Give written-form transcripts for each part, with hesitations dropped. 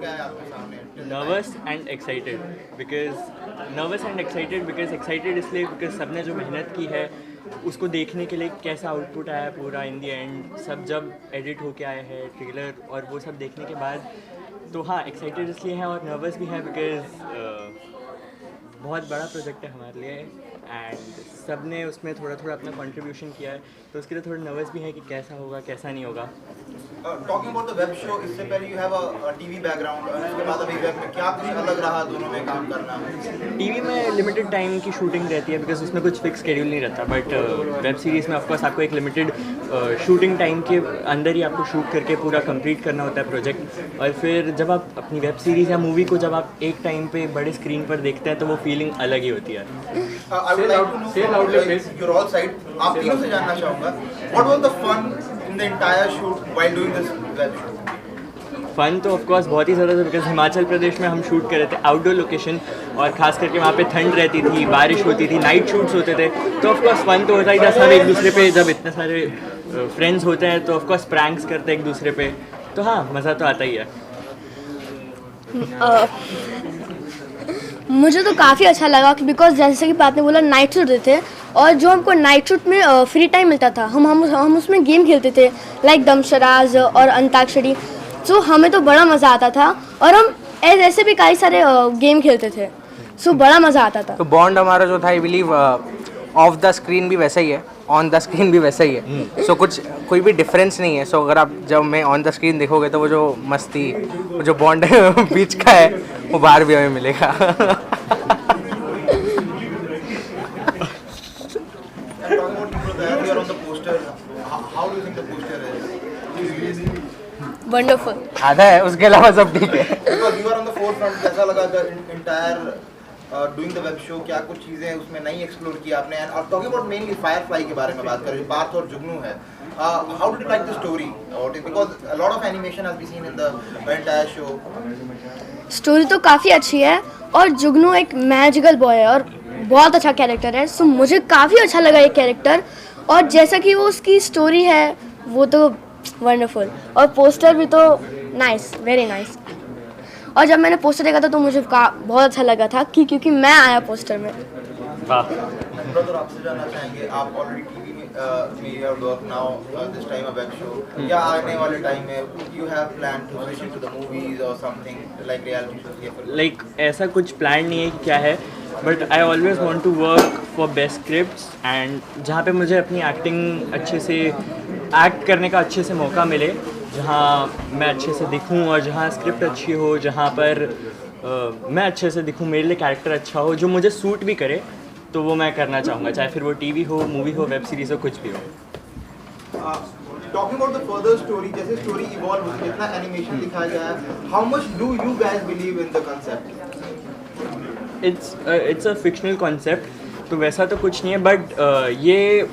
क्या है आपके सामने? Nervous and excited because excited इसलिए बिकॉज सबने जो मेहनत की है उसको देखने के लिए कैसा आउटपुट आया है पूरा इन दी एंड सब जब एडिट होके आए हैं ट्रेलर और वो सब देखने के बाद तो हाँ एक्साइटेड इसलिए है और नर्वस भी है बिकॉज बहुत बड़ा प्रोजेक्ट है हमारे लिए एंड सब ने उसमें थोड़ा थोड़ा अपना कंट्रीब्यूशन किया है तो उसके लिए थोड़ा नर्वस भी है कि कैसा होगा कैसा नहीं होगा। Talking about the web show, इससे पहले you have a TV background और उसके बाद अभी वेब में क्या कुछ अलग रहा दोनों में काम करना? टीवी में लिमिटेड टाइम की शूटिंग रहती है बिकॉज उसमें कुछ फिक्स शेड्यूल नहीं रहता बट वेब सीरीज़ में ऑफकोर्स आपको एक लिमिटेड शूटिंग टाइम के अंदर ही आपको शूट करके पूरा कंप्लीट करना होता है प्रोजेक्ट और फिर जब आप अपनी वेब सीरीज़ या मूवी को जब आप एक टाइम पे बड़े स्क्रीन पर देखते हैं तो वो फीलिंग अलग ही होती है। I would like to know your all side, आप तीनों से जानना चाहूँगा what was the fun in the entire shoot while doing this web show? Fun तो ऑफकोर्स बहुत ही ज़्यादा था बिकॉज हिमाचल प्रदेश में हम शूट कर रहे थे आउटडोर लोकेशन और ख़ास करके वहाँ पे ठंड रहती थी, बारिश होती थी, नाइट शूट्स होते थे तो ऑफकोर्स फ़न तो होता ही था। सब एक दूसरे पे जब इतने सारे फ्रेंड्स होते हैं तो ऑफकोर्स प्रैंक्स करते हैं एक दूसरे पे तो हाँ मज़ा तो आता ही है। मुझे तो काफ़ी अच्छा लगा बिकॉज जैसे कि आपने बोला नाइट शूट थे और जो हमको नाइट शूट में फ्री टाइम मिलता था हम उसमें गेम खेलते थे लाइक दमशराज और अंताक्षरी सो हमें तो बड़ा मज़ा आता था और हम ऐसे भी कई सारे गेम खेलते थे सो बड़ा मज़ा आता था। तो बॉन्ड हमारा जो था I believe of the screen भी वैसा ही है, ऑन द स्क्रीन भी वैसा ही है। सो कोई भी डिफरेंस नहीं है। सो अगर आप जब मैं ऑन द स्क्रीन देखोगे तो वो जो मस्ती वो जो बॉन्ड बीच का है वो बाहर भी हमें मिलेगा। वंडरफुल आधा है उसके अलावा सब ठीक है। कैसा लगा डूइंग द वेब शो? क्या कुछ चीजें उसमें नई एक्सप्लोर की आपने? एंड और टॉकिंग अबाउट मेनली फायरफ्लाई के बारे में बात करें, पार्थ और जुगनू है, how did you like the story और because a lot of animation has been seen in the entire show. Story तो काफ़ी अच्छी है और जुगनू एक मैजिकल बॉय है और बहुत अच्छा कैरेक्टर है सो मुझे काफ़ी अच्छा लगा ये कैरेक्टर और जैसा कि वो उसकी स्टोरी है वो तो वंडरफुल और पोस्टर भी तो नाइस, वेरी नाइस। और जब मैंने पोस्टर देखा था तो मुझे बहुत अच्छा लगा था कि क्योंकि मैं आया पोस्टर में। ब्रदर आपसे जानना चाहेंगे, आप ऑलरेडी टीवी में you have work now this time a web show, या आने वाले टाइम में you have plan to switch into the movies और something like reality shows? Like ऐसा कुछ प्लान नहीं है कि क्या है but I always want to work for best scripts and जहाँ पे मुझे अपनी एक्टिंग अच्छे से एक्ट करने का अच्छे से मौका मिले, जहाँ मैं अच्छे से दिखूँ और जहाँ स्क्रिप्ट अच्छी हो, जहाँ पर मैं अच्छे से दिखूँ, मेरे लिए कैरेक्टर अच्छा हो जो मुझे सूट भी करे तो वो मैं करना चाहूँगा, चाहे फिर वो टीवी हो, मूवी हो, वेब सीरीज़ हो, कुछ भी हो। Talking about the further story, जैसे स्टोरी इवॉल्व होती है, जितना एनिमेशन दिखाया गया है, how much do you guys believe in the concept? It's a fictional concept तो वैसा तो कुछ नहीं है बट ये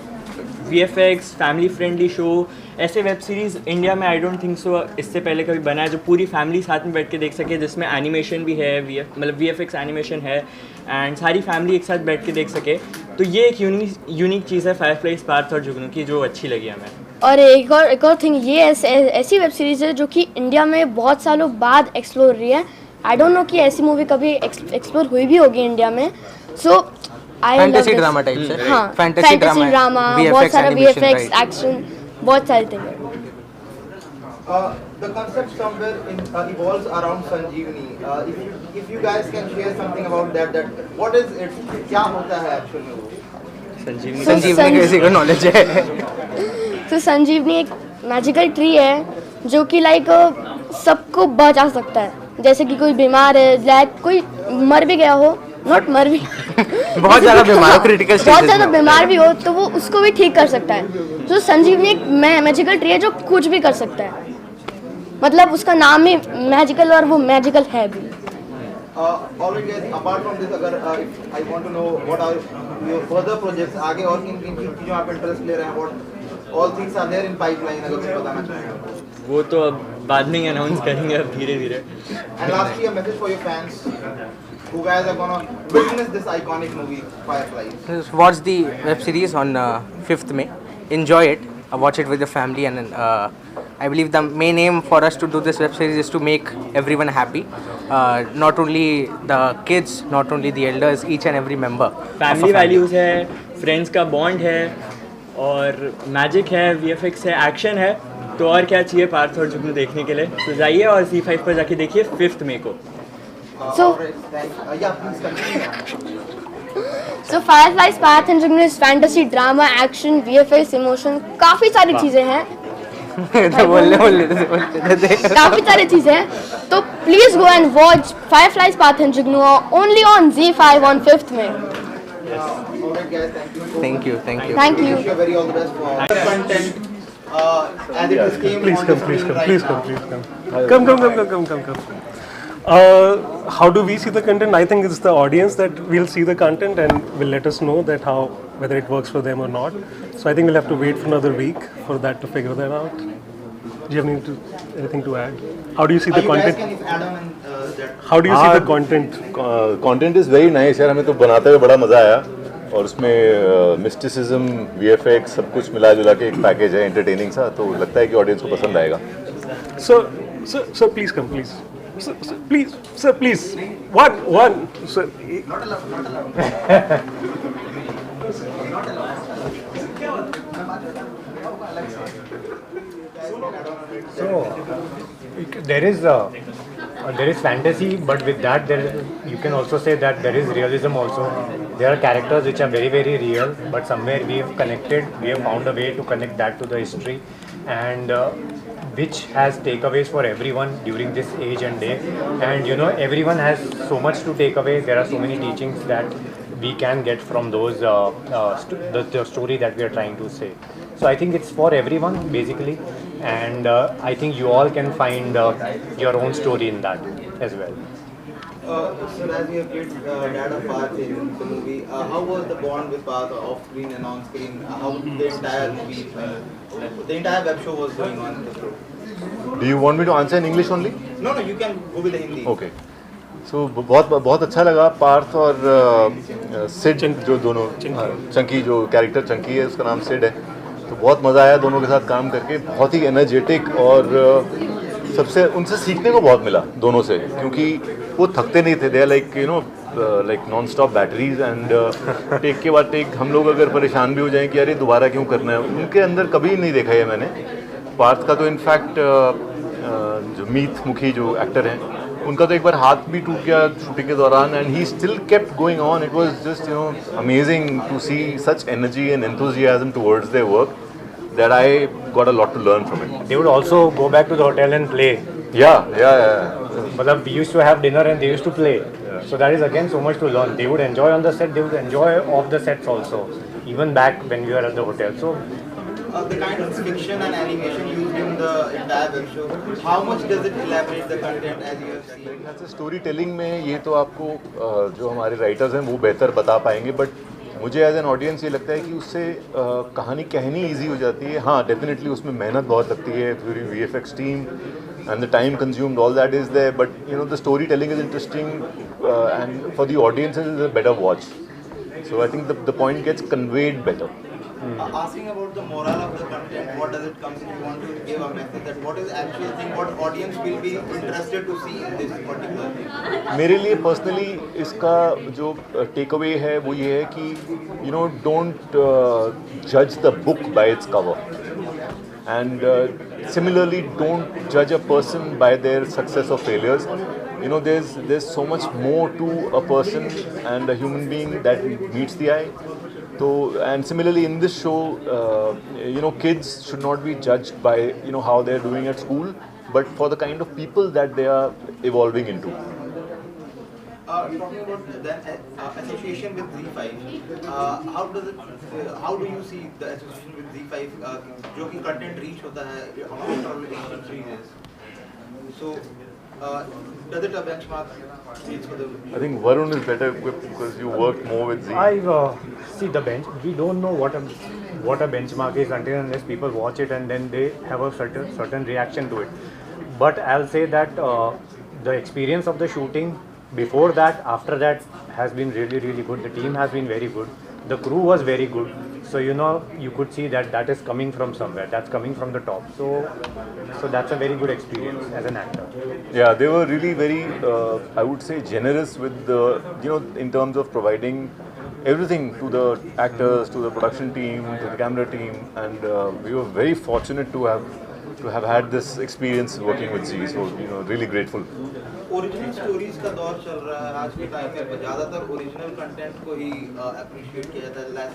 VFX फैमिली फ्रेंडली शो ऐसे वेब सीरीज़ इंडिया में आई डोंट थिंक सो इससे पहले कभी बना है जो पूरी फैमिली साथ में बैठ के देख सके, जिसमें एनिमेशन भी है, मतलब VFX एनिमेशन है एंड सारी फैमिली एक साथ बैठ के देख सके। तो ये एक यूनिक चीज़ है फायरफ्लाइज पार्थ और जुगनू की जो अच्छी लगी हमें। और एक और थिंग ये ऐसी वेब सीरीज़ है जो कि इंडिया में बहुत सालों बाद एक्सप्लोर रही है। आई डोंट नो कि ऐसी मूवी कभी एक्सप्लोर हुई भी होगी इंडिया में। सो फैंटेसी ड्रामा टाइप से, हाँ, फैंटेसी ड्रामा, बहुत सारा VFX एक्शन, बहुत सारी thing. The concept somewhere evolves around Sanjeevani. If you guys can share something about that what is it? क्या होता है एक्चुअल में वो? संजीवनी किसी को नॉलेज है? तो संजीवनी एक मैजिकल ट्री है जो कि लाइक सबको बचा सकता है। जैसे कि कोई बीमार है, लाइक कोई मर भी गया हो, नॉट मर भी बहुत ज़्यादा बीमार हो, क्रिटिकल बहुत ज़्यादा बीमार भी हो तो वो उसको भी ठीक कर सकता है। तो संजीवनी एक मैजिकल ट्री है जो कुछ भी कर सकता है, मतलब उसका नाम ही मैजिकल और वो मैजिकल है भी। Alright guys, apart from this, अगर I want to know what are your further projects, आगे और किन किन चीज़ों आप इंटरेस्ट ले रहे हैं, what all things are there in pipeline, अगर कुछ बताना चाहेंगे? वो तो अब बाद में ही अनाउंस करेंगे अब धीरे धीरे। And lastly, a message for your fans who guys are gonna witness this iconic movie, Fireflies. Watch the web series on 5th May. Enjoy it. Watch it with your family and I believe the main aim for us to do this web series is to make everyone happy. Not only the kids, not only the elders, each and every member. of a family family. Values है, friends का bond है, और magic है, VFX है, action है, तो और क्या चाहिए पार्थ और जुगनू देखने के लिए? तो जाइए और Z5 पर जाके देखिए 5 मई को. So- alright, yeah, please continue. So Fireflies Parth and Jugnu is fantasy, drama, action, VFX, emotion, काफ़ी सारी चीज़ें हैं. तो बोलने काफ़ी सारी चीज़ें हैं. तो please go and watch Fireflies Parth and Jugnu only on Z5 on 5th May. Alright guys, thank you. Thank you. Thank you. Wish you very all the best for content. As it is came Please on come, the please screen come, right please now. come, please come. How do we see the content? I think it's the audience that will see the content and will let us know that how whether it works for them or not. So I think we'll have to wait for another week for that to figure that out. Do you have anything to add? How do you see the You guys content? can add on that. How do you see the content? Content is very nice यार. हमें तो बनाते हुए बड़ा मज़ा आया, और उसमें मिस्टिसिज्म, VFX सब कुछ मिला जुला के एक पैकेज है एंटरटेनिंग सा, तो लगता है कि ऑडियंस को पसंद आएगा. So please come, please. Sir, please. One. Sir. So there is fantasy, but with that you can also say that there is realism also. There are characters which are very, very real, but somewhere we have found a way to connect that to the history, and which has takeaways for everyone during this age and day. And everyone has so much to take away. There are so many teachings that we can get from those the story that we are trying to say. So I think it's for everyone basically, and I think you all can find your own story in that as well. So as you have played dad of Parth in the movie, how was the bond with Parth off screen and on screen? How the entire movie, the entire web show was going on in the show? Do you want me to answer in English only? No, you can go with the Hindi. Okay. So बहुत अच्छा लगा. पार्थ और सिड जो दोनों, चंकी जो character Chunky है उसका नाम सिड है, तो बहुत मज़ा आया दोनों के साथ काम करके. बहुत ही एनर्जेटिक, और सबसे उनसे सीखने को बहुत मिला दोनों से, क्योंकि वो थकते नहीं थे. They are like like non stop batteries, and take के बाद टेक हम लोग अगर परेशान भी हो जाएं कि अरे दोबारा क्यों करना है, उनके अंदर कभी नहीं देखा है मैंने. पार्थ का तो इनफैक्ट जो मीत मुखी जो एक्टर हैं, उनका तो एक बार हाथ भी टूट गया शूटिंग के दौरान, and he still kept going on. It was just amazing to see such energy and enthusiasm towards their work that I got a lot to learn from it. They would also go back to the hotel and play. Yeah. But we used to have dinner and they used to play. So that is again so much to learn. They would enjoy on the set, they would enjoy off the sets also, even back when we were at the hotel. So The kind of fiction and animation used in the entire web show, how much does it elaborate the content as you have seen? Story telling में ये तो आपको जो हमारे writers हैं वो बेहतर बता पाएंगे, बट मुझे एज एन ऑडियंस ये लगता है कि उससे कहानी कहनी ईजी हो जाती है. हाँ, डेफिनेटली उसमें मेहनत बहुत लगती है, पूरी VFX team and the time consumed, all that is there, but the storytelling is interesting, and for the audience it is a better watch. So I think the point gets conveyed better. Asking about the moral of the content, what does it come if you want to give a message that what is actual thing, what audience will be interested to see in this particular thing? मेरे लिए personally इसका जो take away है वो ये है कि don't जज the book by its cover, and similarly don't जज a person by their success और failures. there's so much more to a person and a human being that meets the eye. So, and similarly in this show, kids should not be judged by how they're doing at school, but for the kind of people that they are evolving into. Talking about the association with Z5, how do you see the association with Z5, जो कि content reach होता है after all 18 series? So does it a benchmark for the? I think Varun is better equipped because you worked more with Z. I see the bench. We don't know what a benchmark is until unless people watch it and then they have a certain reaction to it. But I'll say that the experience of the shooting before that, after that, has been really, really good. The team has been very good. The crew was very good. So you know, you could see that that is coming from somewhere. That's coming from the top. So that's a very good experience as an actor. Yeah, they were really very, I would say, generous with the, in terms of providing everything to the actors, to the production team, to the camera team, and we were very fortunate to have had this experience working with Z. So really grateful. Original stories का दौर चल रहा है आज के time पे, ज़्यादातर original content को ही अप्रिशिएट किया जाता है. Last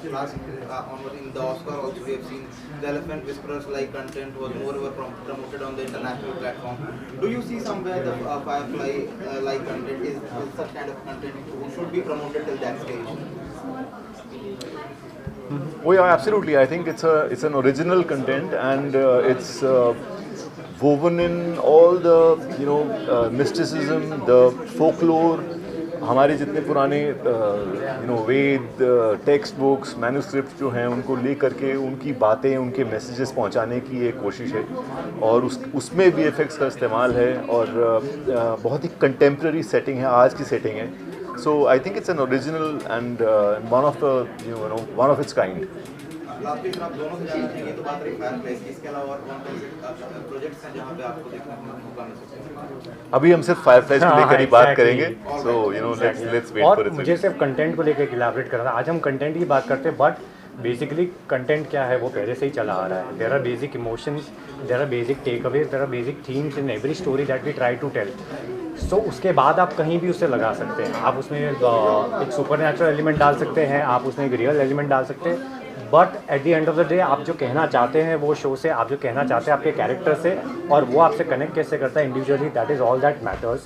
onward in the Oscar also we have seen the elephant whisperers like content was more ever promoted on the international platform. Do you see somewhere the Firefly like content is such kind of content should be promoted till that stage? Oh yeah, absolutely. I think it's an original content, and it's woven in all the mysticism, the folklore. हमारे जितने पुराने वेद, text books, manuscript जो हैं उनको ले करके उनकी बातें, उनके मैसेजेस पहुंचाने की एक कोशिश है, और उसमें VFX का इस्तेमाल है, और बहुत ही कंटेम्प्रेरी सेटिंग है, आज की सेटिंग है. So I think it's an original and one of its kind. Last week आप दोनों से जानना चाहिए तो बात रही फायरफ्लाइज की, इसके अलावा और कौन से प्रोजेक्ट्स हैं जहां पे आपको देखने का मौका मिल सकता है? अभी हम सिर्फ फायरफ्लाइज को लेकर ही बात करेंगे, so let's wait for it. मुझे सिर्फ कंटेंट को लेकर इलैबोरेट करना था. आज हम कंटेंट की बात करते हैं, बट बेसिकली कंटेंट क्या है वो पहले से ही चला आ रहा है. There are basic emotions, there are basic takeaways, there are basic themes in every story that we try to tell. So उसके बाद आप कहीं भी उसे लगा सकते हैं. आप उसमें एक सुपर नेचुरल एलिमेंट डाल सकते हैं, आप उसमें एक रियल एलिमेंट डाल सकते हैं, but at the end of the day आप जो कहना चाहते हैं वो शो से, आप जो कहना चाहते हैं आपके कैरेक्टर से, और वो आपसे कनेक्ट कैसे करता है individually, that is all that matters.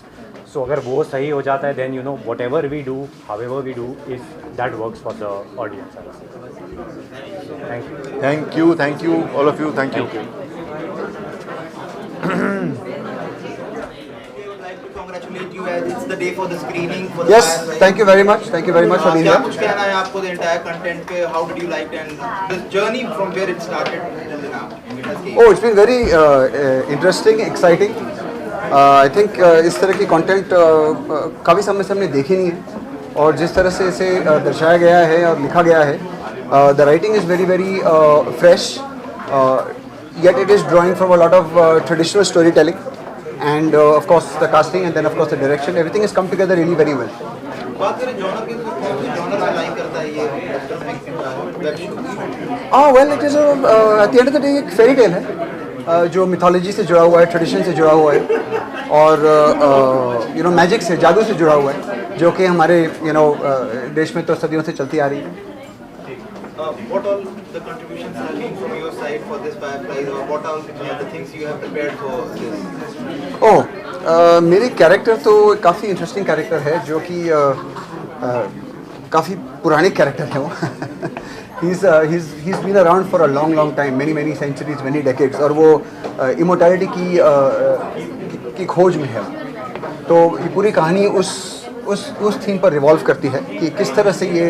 So अगर वो सही हो जाता है, then whatever we do, however we do, is that works for the audience. Thank you all of you. Thank you. Congratulate you as it's the day for the screening for the Yes, Fireflies. thank you very much for being क्या here. कुछ कहना है आपको the entire content पे? How did you like it and the journey from where it started till now? Oh, it's been very interesting, exciting. I think इस तरह की content काफ़ी समय से हमने देखी नहीं है, और जिस तरह से इसे दर्शाया गया है और लिखा गया है, the writing is very very fresh, yet it is drawing from a lot of traditional storytelling. And of course the casting, and then of course the direction, everything has come together really very well. बात करें genre की तो कौन से genre में like करता है ये web show? Well, it is at the end of the day एक फेरी टेल है, जो मिथोलॉजी से जुड़ा हुआ है, ट्रेडिशन से जुड़ा हुआ है, और मैजिक से, जादू से जुड़ा हुआ है, जो कि हमारे देश में तो सदियों से चलती आ रही है. What all the contributions have been from your side for this Fireflies, or what all the things you have prepared for this? मेरी कैरेक्टर तो काफ़ी इंटरेस्टिंग कैरेक्टर है, जो कि काफ़ी पुराने कैरेक्टर है वो. he's been around for a long time, many centuries, many decades, और वो immortality की खोज में है. तो ये पूरी कहानी उस थीम पर रिवॉल्व करती है कि किस तरह से ये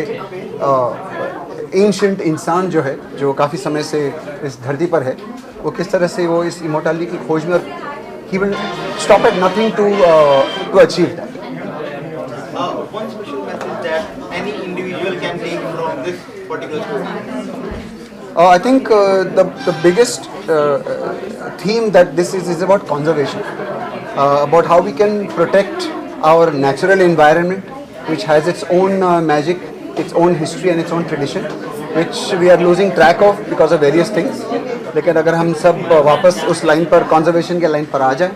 एंशिएंट इंसान जो है, जो काफ़ी समय से इस धरती पर है, वो किस तरह से वो इस इमोर्टैलिटी की खोज में, और he will stop at nothing to achieve that. One special message that any individual can take from this particular story? I think the biggest theme that this is about conservation, about how we can protect our natural environment, which has its own magic, its own history and its own tradition, which we are losing track of because of various things. लेकिन अगर हम सब वापस उस line पर, conservation के line पर आ जाएं,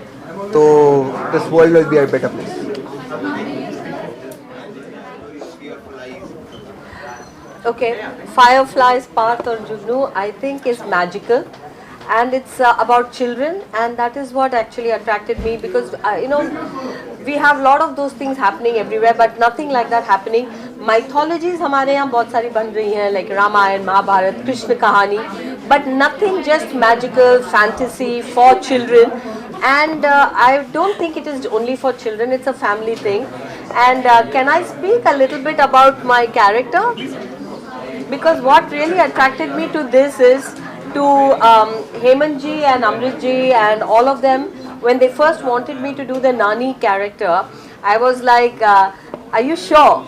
तो this world will be a better place. Okay, Fireflies Parth or Jugnu, I think is magical, and it's about children, and that is what actually attracted me, because we have a lot of those things happening everywhere, but nothing like that happening. Mythologies हमारे यहाँ बहुत सारी बन रही हैं, like Ramayan, Mahabharat, Krishna कहानी, but nothing just magical fantasy for children. And I don't think it is only for children, it's a family thing. And can I speak a little bit about my character? Because what really attracted me to this is to Hemant ji and Amrit ji and all of them, when they first wanted me to do the Nani character, I was like, are you sure?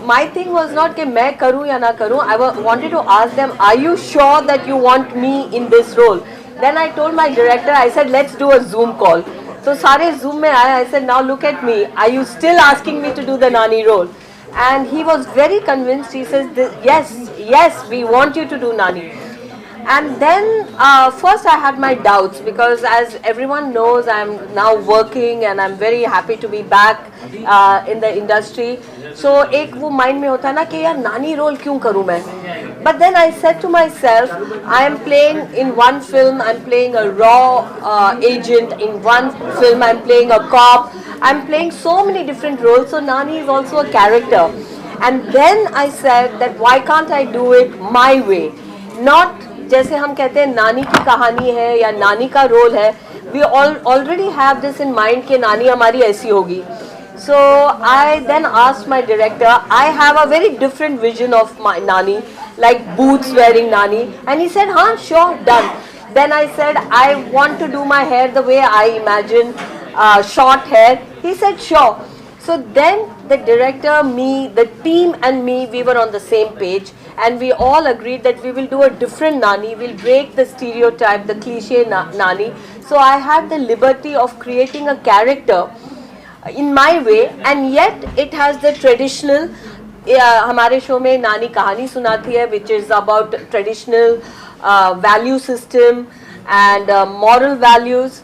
my thing was not कि मैं करूँ या ना करूँ. I wanted to ask them, are you sure that you want me in this role? Then I told my director, I said, let's do a Zoom call. So सारे Zoom में आए. I said, now look at me. Are you still asking me to do the Nani role? And he was very convinced. He says, yes, we want you to do Nani. And then first I had my doubts, because as everyone knows, I'm now working and I'm very happy to be back in the industry. So एक वो mind में होता है ना कि यार नानी role क्यों करूँ मैं? But then I said to myself, I am playing in one film, I'm playing a raw agent. In one film, I'm playing a cop. I'm playing so many different roles. So Nani is also a character. And then I said that why can't I do it my way? Not जैसे हम कहते हैं नानी की कहानी है या नानी का रोल है. We already have this in mind कि नानी हमारी ऐसी होगी. So I then asked my director, I have a very different vision of my Nani, like boots wearing Nani. And he said, हाँ, sure, done. Then I said, I want to do my hair the way I imagine, short hair. He said, sure. So then the director, me, the team and me, we were on the same page. And we all agreed that we will do a different Nani. We'll break the stereotype, the cliche Nani. So I had the liberty of creating a character in my way, and yet it has the traditional. हमारे show में नानी कहानी सुनाती है, which is about traditional value system and moral values.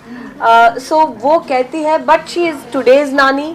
So वो कहती है, but she is today's Nani.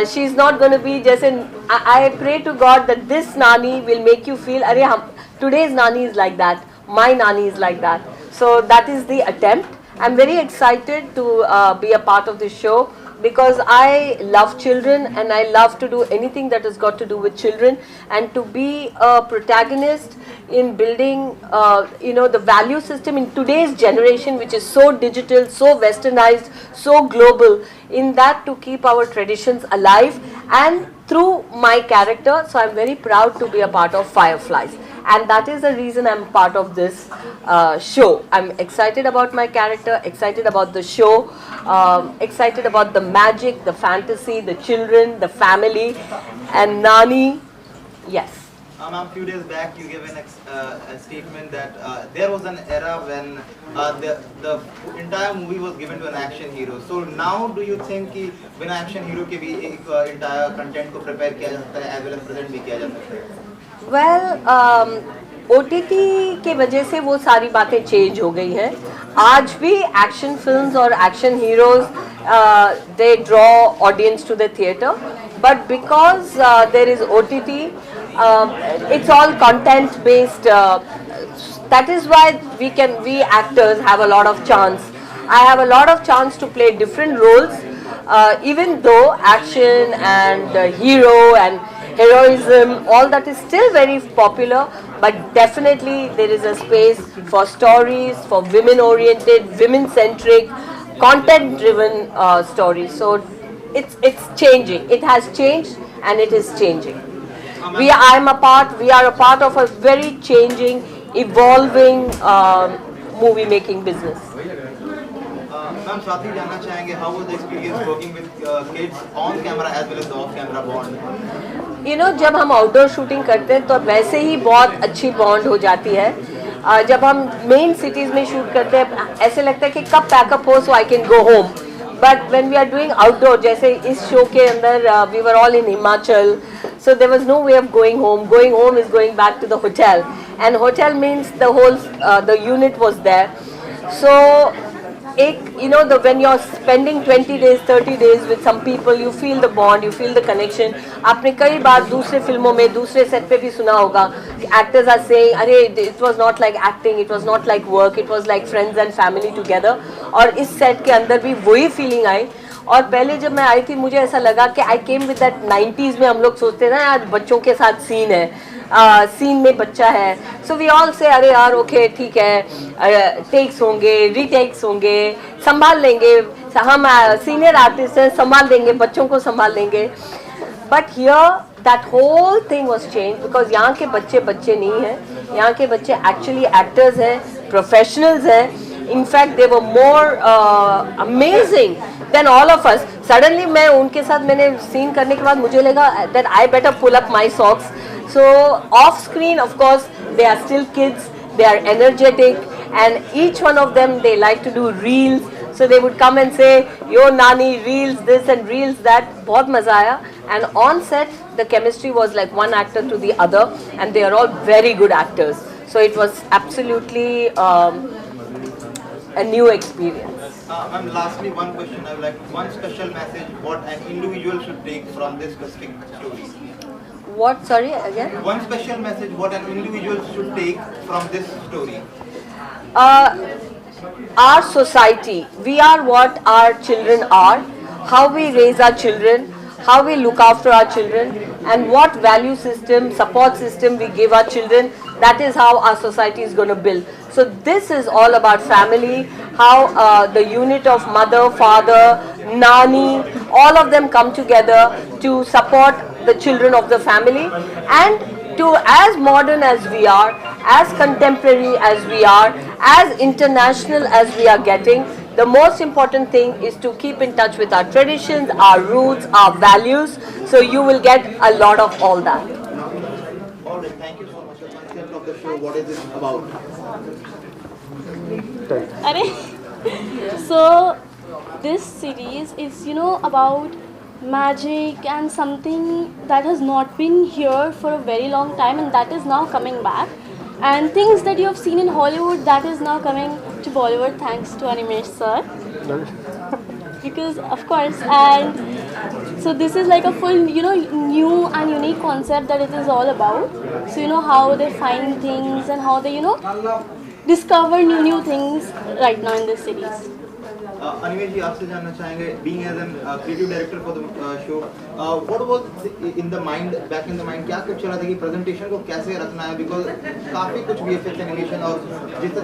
She is not going to be जैसे I pray to God that this Nani will make you feel अरे हम today's Nani is like that, my Nani is like that. So that is the attempt. I'm very excited to be a part of this show, because I love children and I love to do anything that has got to do with children, and to be a protagonist in building the value system in today's generation, which is so digital, so westernized, so global, in that to keep our traditions alive and through my character. So I'm very proud to be a part of Fireflies, and that is the reason I'm part of this show. I'm excited about my character, excited about the show, excited about the magic, the fantasy, the children, the family, and Nani. Yes. Ma'am, few days back you gave a statement that there was an era when the entire movie was given to an action hero. So now do you think कि बिना action hero के भी एक entire content को prepare किया जा सकता है, as well as present भी किया जा सकता है? Well, OTT के वजह से वो सारी बातें चेंज हो गई हैं. आज भी एक्शन फिल्म्स और action heroes they draw audience to the theatre, but because there is OTT, it's all content based. That is why we actors have a lot of chance. I have a lot of chance to play different roles, even though action and hero and heroism, all that is still very popular, but definitely there is a space for stories, for women oriented, women centric, content driven stories. So it's changing. It has changed and it is changing. We are a part of a very changing, evolving movie making business. Ma'am, साथ ही जानना चाहेंगे, how was the experience working with kids on camera as well as the off camera bond? You know, जब हम outdoor shooting करते हैं तो वैसे ही बहुत अच्छी बॉन्ड हो जाती है. जब हम मेन सिटीज़ में शूट करते हैं ऐसे लगता है कि कब पैकअप हो so I can go home. But when we are doing outdoor, जैसे इस शो के अंदर we were all in Himachal, so there was no way of going home. Going home is going back to the hotel, and hotel means the whole the unit was there. So when you're spending 20 days, 30 days with some people, you feel the bond, you feel the connection. आपने कई बार दूसरे फिल्मों में दूसरे set पे भी सुना होगा actors are saying, अरे it was not like acting, it was not like work, it was like friends and family together. और इस सेट के अंदर भी वही फीलिंग आई. और पहले जब मैं आई थी मुझे ऐसा लगा कि आई केम विद दैट 90s में हम लोग सोचते हैं ना यार बच्चों के साथ सीन है, सीन में बच्चा है. सो वी ऑल से अरे यार ओके ठीक है, टेक्स होंगे, रीटेक्स होंगे, संभाल लेंगे, हम सीनियर आर्टिस्ट हैं, संभाल देंगे, बच्चों को संभाल लेंगे. But here that whole thing was change, because यहाँ के बच्चे नहीं हैं, यहाँ के बच्चे एक्चुअली एक्टर्स हैं, प्रोफेशनल्स हैं. In fact, they were more amazing then all of us, suddenly मैं उनके साथ मैंने scene करने के बाद मुझे लगा that I better pull up my socks. So off screen, of course, they are still kids, they are energetic, and each one of them, they like to do reels. So they would come and say, yo Nani, reels this and reels that. बहुत मजा आया. And on set, the chemistry was like one actor to the other, and they are all very good actors. So it was absolutely a new experience. Ma'am, lastly, one question. I would like one special message what an individual should take from this specific story. What? Sorry, again? One special message what an individual should take from this story. Our society, we are what our children are, how we raise our children, how we look after our children, and what value system, support system we give our children. That is how our society is going to build. So this is all about family, how the unit of mother, father, nani, all of them come together to support the children of the family, and to, as modern as we are, as contemporary as we are, as international as we are getting, the most important thing is to keep in touch with our traditions, our roots, our values. So you will get a lot of all that. All right, thank you so much. The concept of the show, what is it about? So this series is, about magic and something that has not been here for a very long time, and that is now coming back, and things that you have seen in Hollywood that is now coming to Bollywood thanks to Animesh sir. Because of course, and so this is like a full new and unique concept that it is all about. So how they find things and how they discover new things right now in this series. Animesh ji, आपसे जानना चाहेंगे, being as a creative director for the show, what was in the mind, back in the mind, क्या कुछ चला था कि presentation को कैसे रखना है, because काफी कुछ VFX animation और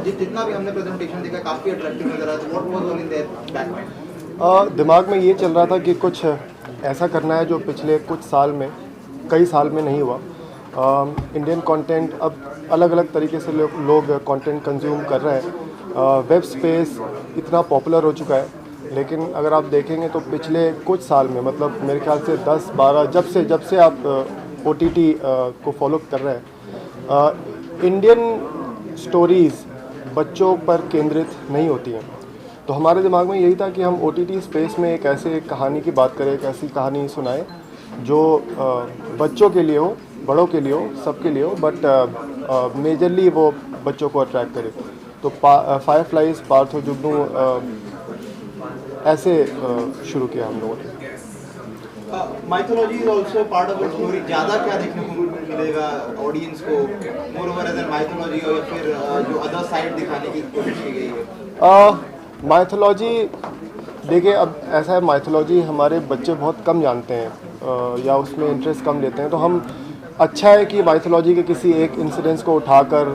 जितना भी हमने presentation देखा काफी attractive नजर आया, तो what was all in their back mind? दिमाग में ये चल रहा था कि कुछ ऐसा करना है जो पिछले कुछ साल में, कई साल में नहीं हुआ. इंडियन कंटेंट अब अलग अलग तरीके से लोग कंटेंट कंज्यूम कर रहे हैं. वेब स्पेस इतना पॉपुलर हो चुका है, लेकिन अगर आप देखेंगे तो पिछले कुछ साल में, मतलब मेरे ख्याल से 10-12 जब से आप OTT को फॉलो कर रहे हैं, इंडियन स्टोरीज़ बच्चों पर केंद्रित नहीं होती हैं. तो हमारे दिमाग में यही था कि हम OTT स्पेस में एक ऐसे कहानी की बात करें, एक ऐसी कहानी सुनाएं जो बच्चों के लिए हो, बड़ों के लिए हो, सबके लिए हो, बट मेजरली वो बच्चों को अट्रैक्ट करे. तो फायरफ्लाइज पार्थ और जुगनू ऐसे शुरू किया हम लोगों ने. Mythology is also part of the story. ज़्यादा क्या देखने को मिलेगा ऑडियंस को, मोर ओवर एज माइथोलॉजी, और फिर जो अदर साइड दिखाने की कोशिश की गई है? माइथोलॉजी देखिए, अब ऐसा है, माइथोलॉजी हमारे बच्चे बहुत कम जानते हैं या उसमें इंटरेस्ट कम लेते हैं. तो हम अच्छा है कि माइथोलॉजी के किसी एक इंसिडेंस को उठाकर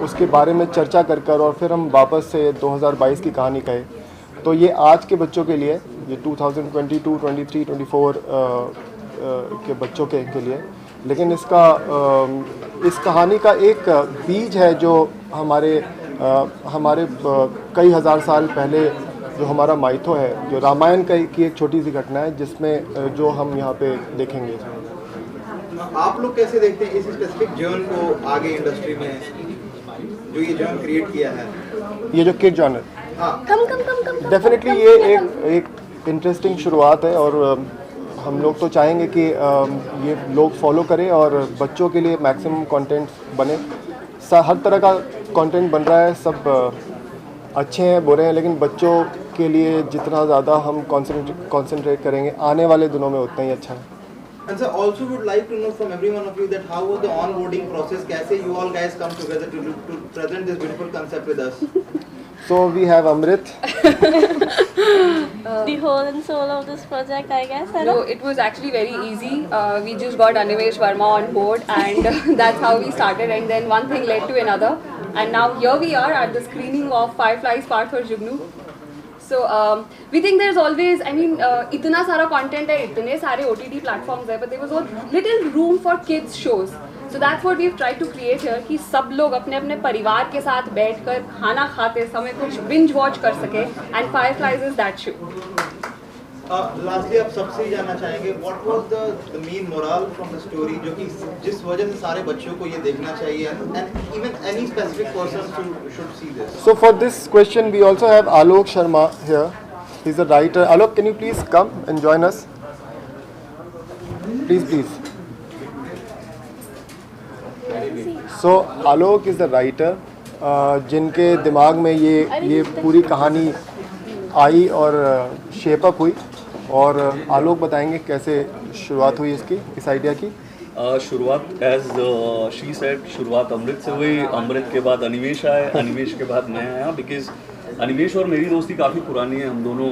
उसके बारे में चर्चा कर और फिर हम वापस से 2022 की कहानी कहें. तो ये आज के बच्चों के लिए, ये 2022, 23, 24 के बच्चों के लिए, लेकिन इस कहानी का एक बीज है जो हमारे कई हज़ार साल पहले जो हमारा माइथो है, जो रामायण की एक छोटी सी घटना है, जिसमें जो हम यहाँ पे देखेंगे. आप लोग कैसे देखते हैं इस स्पेसिफिक जर्न को आगे इंडस्ट्री में, जो ये जर्न क्रिएट किया है, ये जो किड जॉनर? कम डेफिनेटली ये एक इंटरेस्टिंग शुरुआत है, और हम लोग तो चाहेंगे कि ये लोग फॉलो करें और बच्चों के लिए मैक्सिमम कंटेंट बने. हर तरह का कंटेंट बन रहा है, सब अच्छे हैं, बुरे हैं, लेकिन बच्चों के लिए जितना ज़्यादा हम कंसंट्रेट करेंगे आने वाले दिनों में, उतना ही अच्छा है. And sir, also would like to know from every one of you that how was the onboarding process? कैसे you all guys come together to present this beautiful concept with us? So we have Amrit. The whole and soul of this project, I guess. No, it was actually very easy. We just got Animesh Verma on board, and that's how we started. And then one thing led to another, and now here we are at the screening of Fireflies Parth or Jugnu. So we think there's always, इतना सारा content है, इतने सारे OTT platforms है, but there was a little room for kids shows. So that's what we've tried to create here, कि सब लोग अपने अपने परिवार के साथ बैठकर खाना खाते समय कुछ binge watch कर सके, and Fireflies is that show. Lastly आप सबसे जानना चाहेंगे what was the main moral from the story जो कि जिस वजह से सारे बच्चों को ये देखना चाहिए and even any specific person should see this. So for this question, we also have Alok Sharma here. He's a writer. Alok, can you please come and join us? Please. So Alok is the writer. जिनके दिमाग में ये पूरी कहानी आई और shape up हुई, और आलोक बताएंगे कैसे शुरुआत हुई इस आइडिया की. शुरुआत एज शी सेड, शुरुआत अमृत से हुई. अमृत के बाद अनिमेश आए, अनिमेश के बाद मैं आया. बिकॉज अनिमेश और मेरी दोस्ती काफ़ी पुरानी है. हम दोनों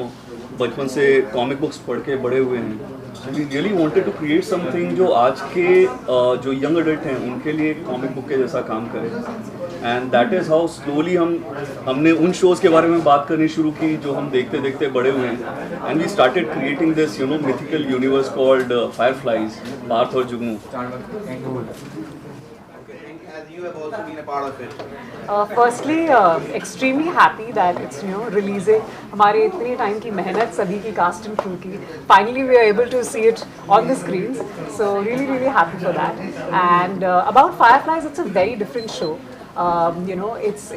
बचपन से कॉमिक बुक्स पढ़ के बड़े हुए हैं. So we really wanted to create something जो आज के जो यंग एडल्ट हैं उनके लिए कॉमिक बुक के जैसा काम करे. And that is how slowly हमने उन शोज़ के बारे में बात करनी शुरू की जो हम देखते देखते बड़े हुए हैं. And we started creating this mythical universe called fireflies Parth और Jugnu. You have also been a part of it. Firstly, extremely happy that it's releasing. हमारे इतने टाइम की मेहनत सभी की कास्ट एंड क्रू की, finally we are able to see it on the screens. So really happy for that. And about Fireflies, it's a very different show.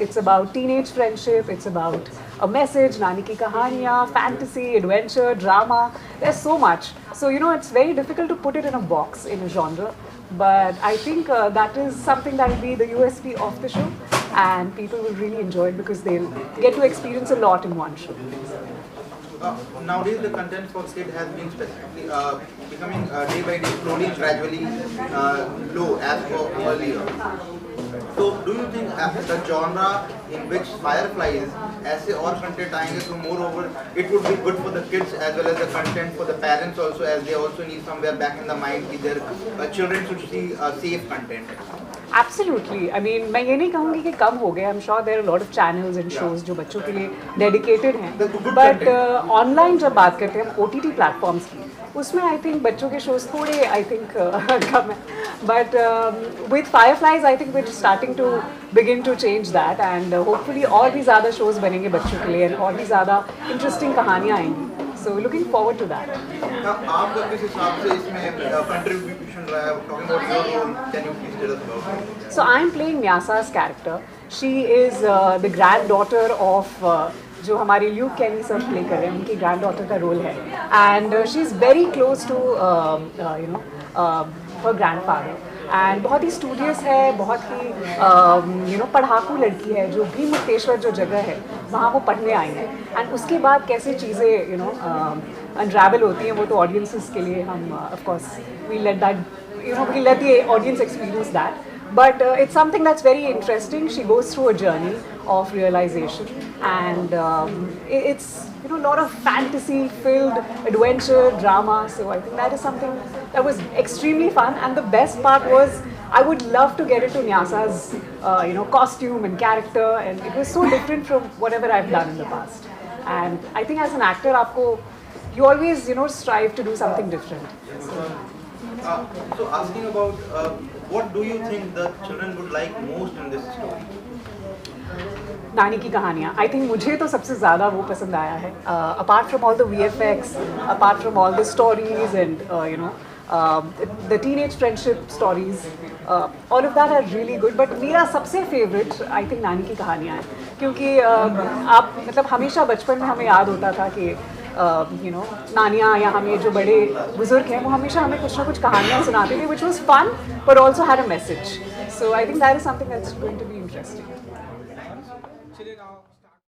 It's about teenage friendship. It's about a message, नानी की कहानियाँ, fantasy, adventure, drama. There's so much. So it's very difficult to put it in a box in a genre. But I think that is something that will be the USP of the show, and people will really enjoy it because they'll get to experience a lot in one show. Nowadays the content for kids has been specifically becoming day by day, slowly, gradually low as for earlier. So do you think the genre in which Fireflies ऐसे और content आएंगे, so moreover it would be good for the kids as well as the content for the parents also, as they also need somewhere back in the mind कि their children should see safe content. Absolutely. I mean, मैं ये नहीं कहूँगी कि कम हो गए. I'm sure there are a lot of channels and shows जो बच्चों के लिए dedicated हैं. But online जब बात करते हैं हम OTT platforms की, उसमें I think बच्चों के shows थोड़े I think कम है. But with Fireflies I think we're starting to begin to change that, and hopefully और भी ज़्यादा shows बनेंगे बच्चों के लिए, और भी ज़्यादा interesting कहानियाँ आएंगी. So looking forward to that. आपका किस हिसाब से इसमें contribution रहा है? Talking about your role, can you please tell us about it? So I'm playing Nyasa's character. She is the granddaughter of जो हमारे ल्यूक कैनी सर प्ले कर रहे हैं, उनकी granddaughter का रोल है. And she's very close to her grandfather. And बहुत ही studious है, बहुत ही पढ़ाकू लड़की है, जो भी मुक्तेश्वर जो जगह है वहाँ वो पढ़ने आई है. एंड उसके बाद कैसे चीज़ें अनरावल होती हैं वो तो ऑडियंसेस के लिए हम of course we let the audience experience that. But it's something that's very interesting. She goes through a journey of realization, and it's a lot of fantasy-filled adventure, drama. So I think that is something that was extremely fun. And the best part was, I would love to get into Nyasa's costume and character, and it was so different from whatever I've done in the past. And I think as an actor, you always strive to do something different. So asking about what do you think the children would like most in this story? नानी की कहानियाँ. I think मुझे तो सबसे ज़्यादा वो पसंद आया है. Apart from all the VFX, apart from all the stories and the teenage friendship stories, all of that are really good. But मेरा सबसे फेवरेट आई थिंक नानी की कहानियाँ हैं, क्योंकि आप मतलब हमेशा बचपन में हमें याद होता था कि नानियाँ या हमें जो बड़े बुजुर्ग हैं वो हमेशा हमें कुछ ना कुछ कहानियाँ सुनाते थे, which was fun but also had a message. So I think that is something that's going to be interesting.